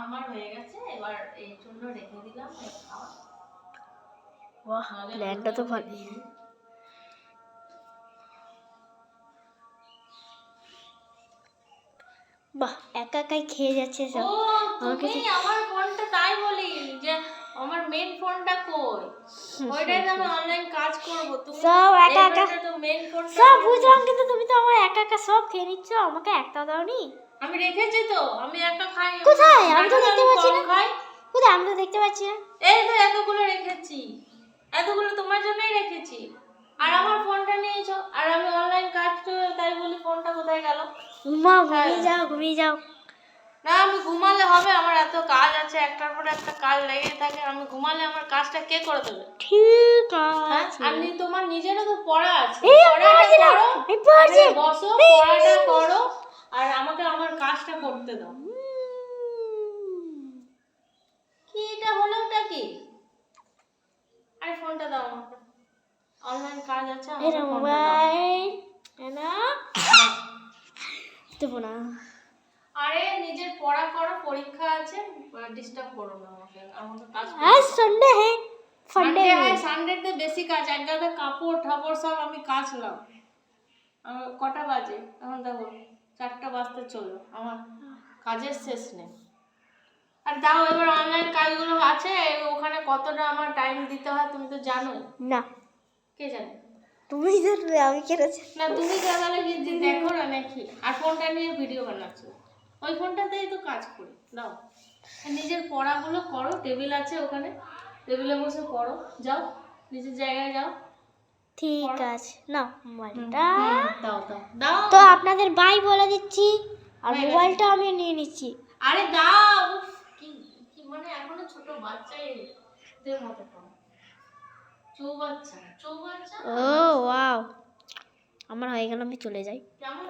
আমার হয়ে গেছে, এবার এই জন্য রেখে দিলাম খাওয়া। বাহ, প্ল্যানটা তো ভালো। বাহ, একা একাই খেয়ে যাচ্ছে সব। ও তুমি আমার ফোনটা, তাই বলি যে আমার মেন ফোনটা কই, ওইটাই তো আমি অনলাইন কাজ করব। তুমি সব একা একা তো মেন ফোনটা সব বুঝলাম, কিন্তু তুমি তো আমার একা একা সব খেয়ে নিচ্ছ, আমাকে একটা দাওনি। আমি রেখেছি তো, আমি একা খাই। কোথায়? আমি তো দেখতে পাচ্ছি না। খাই কোথায়? আমি তো দেখতে পাচ্ছি না। এই তো এতগুলো রেখেছি, এতগুলো তোমার জন্যই রেখেছি। আর আমার ফোনটা নিয়েছো, আর আমি অনলাইন কাজ করব, তাই বলি ফোনটা কোথায় গেল? ঘুমিয়ে যাও, ঘুমিয়ে যাও। না, আমি ঘুমালে হবে? আমার এত কাজ আছে, একটার পর একটা কাজ লেগে থাকে। আমি ঘুমালে আমার কাজটা কে করে দেবে? ঠিক আছে। আর তোমার নিজেরও তো পড়া আছে, বসো, পড়াটা করো, আর আমাকে আমার কাজটা করতে দাও। কি এটা হলো? ওটা কি? আরে ফোনটা দাও আমাকে, অনলাইন কাজ আছে। এটা মোবাইল না দেবো না। আরে নিজের পড়া করো, পরীক্ষা আছে, ডিস্টার্ব করো না আমাকে। আমাকে কাজ আজ সানডে है, সানডে হয়, সানডেতে বেশি কাজ। এক গাদা কাপড় ঠাপড় সব আমি কাচলাম। কটা বাজে এখন? দেখো 4টা বাজতে চললো, আমার কাজের শেষ নেই। আর দাও, এবার অনলাইন কাজগুলো আছে, ওখানে কতটা আমার টাইম দিতে হয় তুমি তো জানোই না। কে জানে? তুমি জানবে, আমি কেটেছি না, তুমি জানালে কি দেখো না নাকি? আর ফোনটা নিয়ে ভিডিও বানাচ্ছো, ওই ফোনটাতেই তো কাজ করি। দাও, নিজের পড়াগুলো করো, টেবিল আছে ওখানে, টেবিলে বসে পড়ো। যাও, নিজের জায়গায় যাও। ঠিক আছে, নাও মোবাইলটা। দাও দাও দাও। তো আপনাদের বাই বলে দিচ্ছি, আর মোবাইলটা আমি নিয়ে নিচ্ছি। আরে দাও, কি কি মানে এখনো ছোট বাচ্চাই দের মতো করো। চৌবাচ্চা। ও ওয়াও, আমার হয়ে গেল, আমি চলে যাই। কেমন